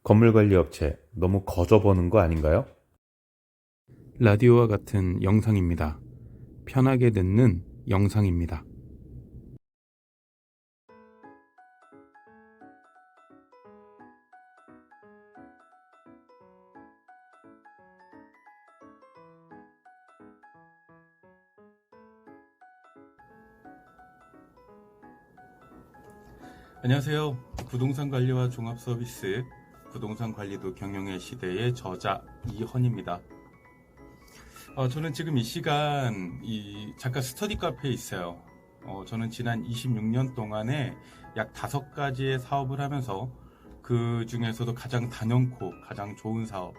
건물관리업체 너무 거저 버는 거 아닌가요? 라디오와 같은 영상입니다. 편하게 듣는 영상입니다. 안녕하세요. 부동산 관리와 종합 서비스, 부동산 관리도 경영의 시대의 저자 이헌입니다. 저는 지금 이 시간 잠깐 스터디 카페에 있어요. 저는 지난 26년 동안에 약 5가지의 사업을 하면서 그 중에서도 가장 단연코 가장 좋은 사업,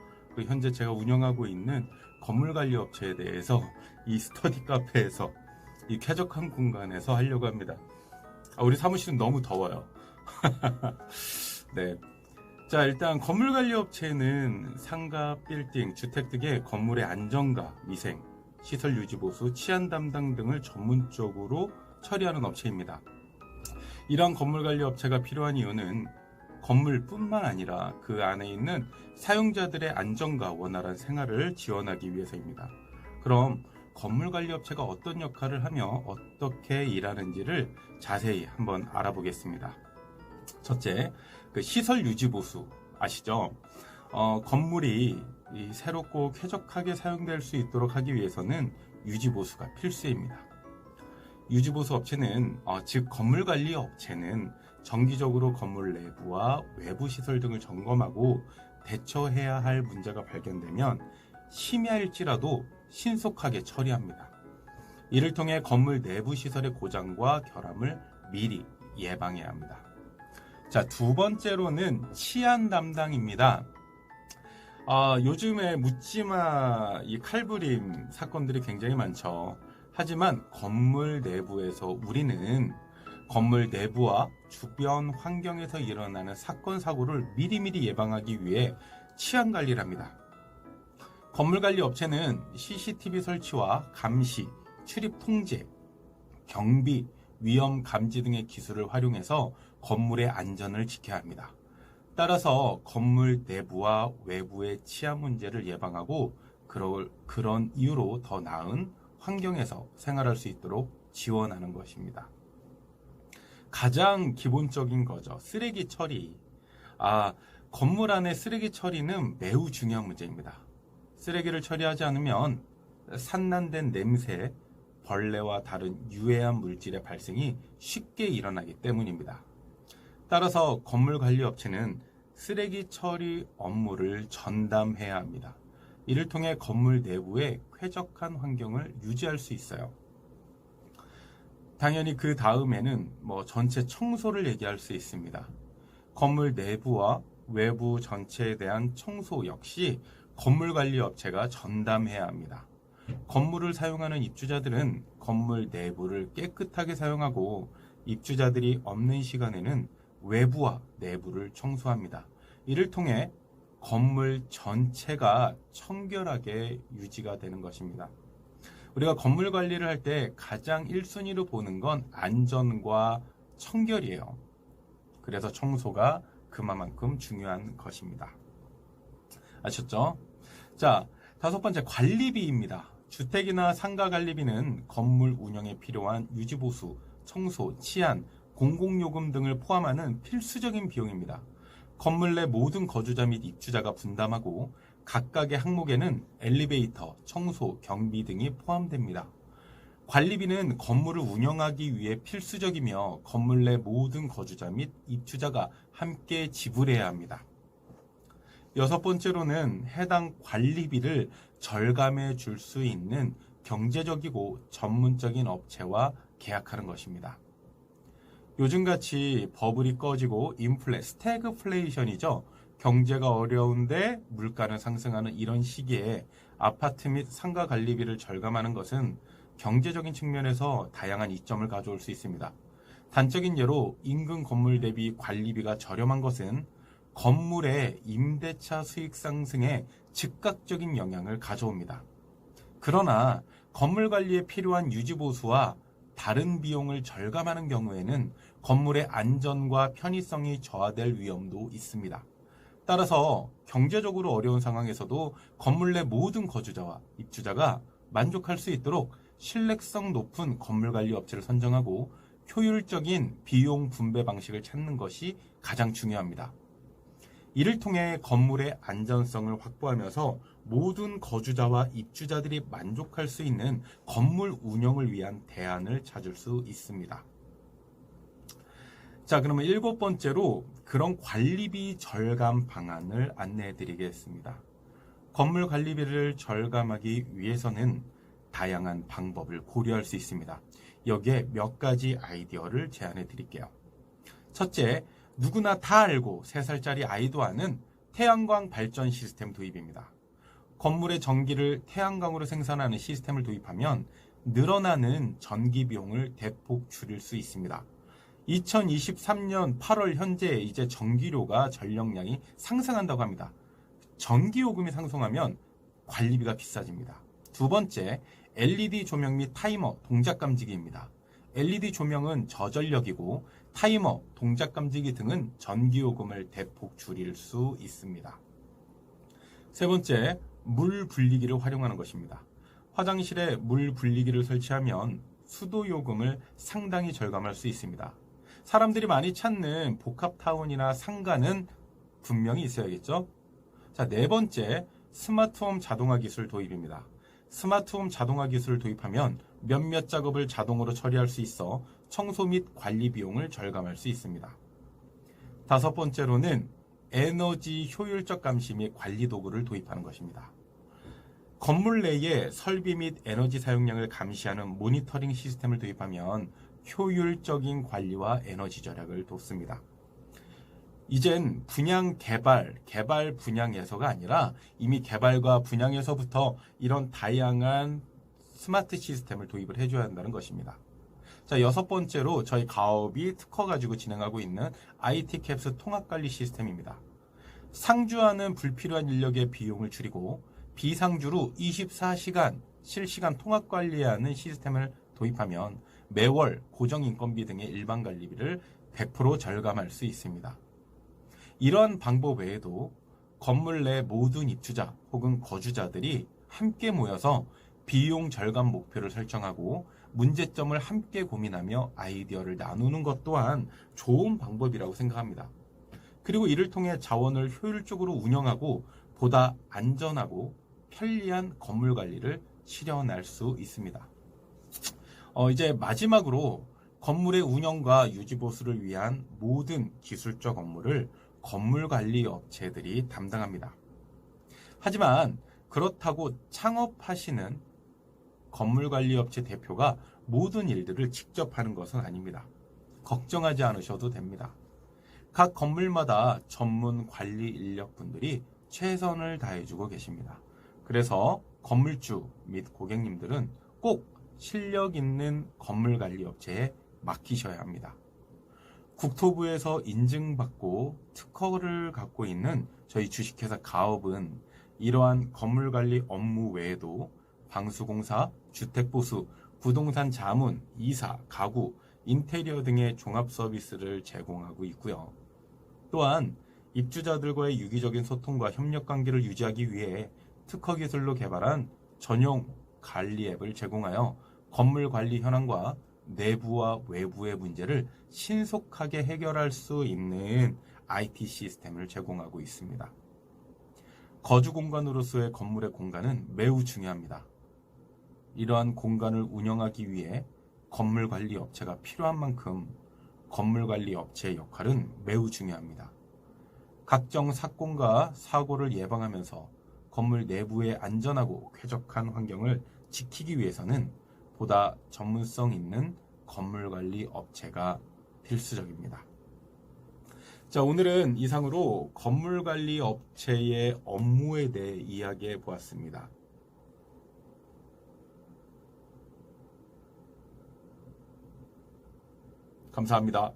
현재 제가 운영하고 있는 건물관리 업체에 대해서 이 스터디 카페에서 이 쾌적한 공간에서 하려고 합니다. 우리 사무실은 너무 더워요. 네. 자, 일단 건물관리업체는 상가, 빌딩, 주택 등의 건물의 안전과 위생, 시설 유지 보수, 치안 담당 등을 전문적으로 처리하는 업체입니다. 이러한 건물관리업체가 필요한 이유는 건물뿐만 아니라 그 안에 있는 사용자들의 안전과 원활한 생활을 지원하기 위해서입니다. 그럼 건물관리업체가 어떤 역할을 하며 어떻게 일하는지를 자세히 한번 알아보겠습니다. 첫째, 시설 유지 보수 아시죠? 건물이 새롭고 쾌적하게 사용될 수 있도록 하기 위해서는 유지 보수가 필수입니다. 유지 보수 업체는 즉 건물관리 업체는 정기적으로 건물 내부와 외부 시설 등을 점검하고 대처해야 할 문제가 발견되면 심야일지라도 신속하게 처리합니다. 이를 통해 건물 내부 시설의 고장과 결함을 미리 예방해야 합니다. 자, 두 번째로는 치안 담당입니다. 요즘에 묻지마 이 칼부림 사건들이 굉장히 많죠. 하지만 건물 내부에서 우리는 건물 내부와 주변 환경에서 일어나는 사건 사고를 미리미리 예방하기 위해 치안 관리를 합니다. 건물관리 업체는 CCTV 설치와 감시, 출입 통제, 경비, 위험 감지 등의 기술을 활용해서 건물의 안전을 지켜야 합니다. 따라서 건물 내부와 외부의 치안 문제를 예방하고 그런 이유로 더 나은 환경에서 생활할 수 있도록 지원하는 것입니다. 가장 기본적인 거죠. 쓰레기 처리. 건물 안의 쓰레기 처리는 매우 중요한 문제입니다. 쓰레기를 처리하지 않으면 산란된 냄새, 벌레와 다른 유해한 물질의 발생이 쉽게 일어나기 때문입니다. 따라서 건물관리업체는 쓰레기 처리 업무를 전담해야 합니다. 이를 통해 건물 내부에 쾌적한 환경을 유지할 수 있어요. 당연히 그 다음에는 전체 청소를 얘기할 수 있습니다. 건물 내부와 외부 전체에 대한 청소 역시 건물관리업체가 전담해야 합니다. 건물을 사용하는 입주자들은 건물 내부를 깨끗하게 사용하고 입주자들이 없는 시간에는 외부와 내부를 청소합니다. 이를 통해 건물 전체가 청결하게 유지가 되는 것입니다. 우리가 건물 관리를 할 때 가장 1순위로 보는 건 안전과 청결이에요. 그래서 청소가 그만큼 중요한 것입니다. 아셨죠? 자, 5번째 관리비입니다. 주택이나 상가 관리비는 건물 운영에 필요한 유지보수, 청소, 치안, 공공요금 등을 포함하는 필수적인 비용입니다. 건물 내 모든 거주자 및 입주자가 분담하고 각각의 항목에는 엘리베이터, 청소, 경비 등이 포함됩니다. 관리비는 건물을 운영하기 위해 필수적이며 건물 내 모든 거주자 및 입주자가 함께 지불해야 합니다. 6번째로는 해당 관리비를 절감해 줄 수 있는 경제적이고 전문적인 업체와 계약하는 것입니다. 요즘같이 버블이 꺼지고 스태그플레이션이죠. 경제가 어려운데 물가는 상승하는 이런 시기에 아파트 및 상가 관리비를 절감하는 것은 경제적인 측면에서 다양한 이점을 가져올 수 있습니다. 단적인 예로 인근 건물 대비 관리비가 저렴한 것은 건물의 임대차 수익 상승에 즉각적인 영향을 가져옵니다. 그러나 건물 관리에 필요한 유지보수와 다른 비용을 절감하는 경우에는 건물의 안전과 편의성이 저하될 위험도 있습니다. 따라서 경제적으로 어려운 상황에서도 건물 내 모든 거주자와 입주자가 만족할 수 있도록 신뢰성 높은 건물 관리 업체를 선정하고 효율적인 비용 분배 방식을 찾는 것이 가장 중요합니다. 이를 통해 건물의 안전성을 확보하면서 모든 거주자와 입주자들이 만족할 수 있는 건물 운영을 위한 대안을 찾을 수 있습니다. 자, 그러면 7번째로 그런 관리비 절감 방안을 안내해 드리겠습니다. 건물 관리비를 절감하기 위해서는 다양한 방법을 고려할 수 있습니다. 여기에 몇 가지 아이디어를 제안해 드릴게요. 첫째, 누구나 다 알고 3살짜리 아이도 아는 태양광 발전 시스템 도입입니다. 건물의 전기를 태양광으로 생산하는 시스템을 도입하면 늘어나는 전기 비용을 대폭 줄일 수 있습니다. 2023년 8월 현재 이제 전기료가 전력량이 상승한다고 합니다. 전기요금이 상승하면 관리비가 비싸집니다. 두 번째, LED 조명 및 타이머 동작 감지기입니다. LED 조명은 저전력이고 타이머, 동작 감지기 등은 전기요금을 대폭 줄일 수 있습니다. 세 번째, 물 분리기를 활용하는 것입니다. 화장실에 물 분리기를 설치하면 수도요금을 상당히 절감할 수 있습니다. 사람들이 많이 찾는 복합타운이나 상가는 분명히 있어야겠죠? 자, 네 번째, 스마트홈 자동화 기술 도입입니다. 스마트홈 자동화 기술을 도입하면 몇몇 작업을 자동으로 처리할 수 있어 청소 및 관리 비용을 절감할 수 있습니다. 다섯 번째로는 에너지 효율적 감시 및 관리 도구를 도입하는 것입니다. 건물 내에 설비 및 에너지 사용량을 감시하는 모니터링 시스템을 도입하면 효율적인 관리와 에너지 절약을 돕습니다. 이젠 분양 개발 분양에서가 아니라 이미 개발과 분양에서부터 이런 다양한 스마트 시스템을 도입을 해줘야 한다는 것입니다. 자, 6번째로 저희 가업이 특허 가지고 진행하고 있는 ITCAPS 통합관리 시스템입니다. 상주하는 불필요한 인력의 비용을 줄이고 비상주로 24시간 실시간 통합관리해야 하는 시스템을 도입하면 매월 고정인건비 등의 일반 관리비를 100% 절감할 수 있습니다. 이러한 방법 외에도 건물 내 모든 입주자 혹은 거주자들이 함께 모여서 비용 절감 목표를 설정하고 문제점을 함께 고민하며 아이디어를 나누는 것 또한 좋은 방법이라고 생각합니다. 그리고 이를 통해 자원을 효율적으로 운영하고 보다 안전하고 편리한 건물 관리를 실현할 수 있습니다. 이제 마지막으로 건물의 운영과 유지 보수를 위한 모든 기술적 업무를 건물관리 업체들이 담당합니다. 하지만 그렇다고 창업하시는 건물관리 업체 대표가 모든 일들을 직접 하는 것은 아닙니다. 걱정하지 않으셔도 됩니다. 각 건물마다 전문 관리 인력분들이 최선을 다해주고 계십니다. 그래서 건물주 및 고객님들은 꼭 실력 있는 건물관리 업체에 맡기셔야 합니다. 국토부에서 인증받고 특허를 갖고 있는 저희 주식회사 가업은 이러한 건물관리 업무 외에도 방수공사, 주택보수, 부동산 자문, 이사, 가구, 인테리어 등의 종합 서비스를 제공하고 있고요. 또한 입주자들과의 유기적인 소통과 협력 관계를 유지하기 위해 특허 기술로 개발한 전용 관리 앱을 제공하여 건물 관리 현황과 내부와 외부의 문제를 신속하게 해결할 수 있는 IT 시스템을 제공하고 있습니다. 거주 공간으로서의 건물의 공간은 매우 중요합니다. 이러한 공간을 운영하기 위해 건물 관리 업체가 필요한 만큼 건물 관리 업체의 역할은 매우 중요합니다. 각종 사건과 사고를 예방하면서 건물 내부의 안전하고 쾌적한 환경을 지키기 위해서는 보다 전문성 있는 건물관리 업체가 필수적입니다. 자, 오늘은 이상으로 건물관리 업체의 업무에 대해 이야기해 보았습니다. 감사합니다.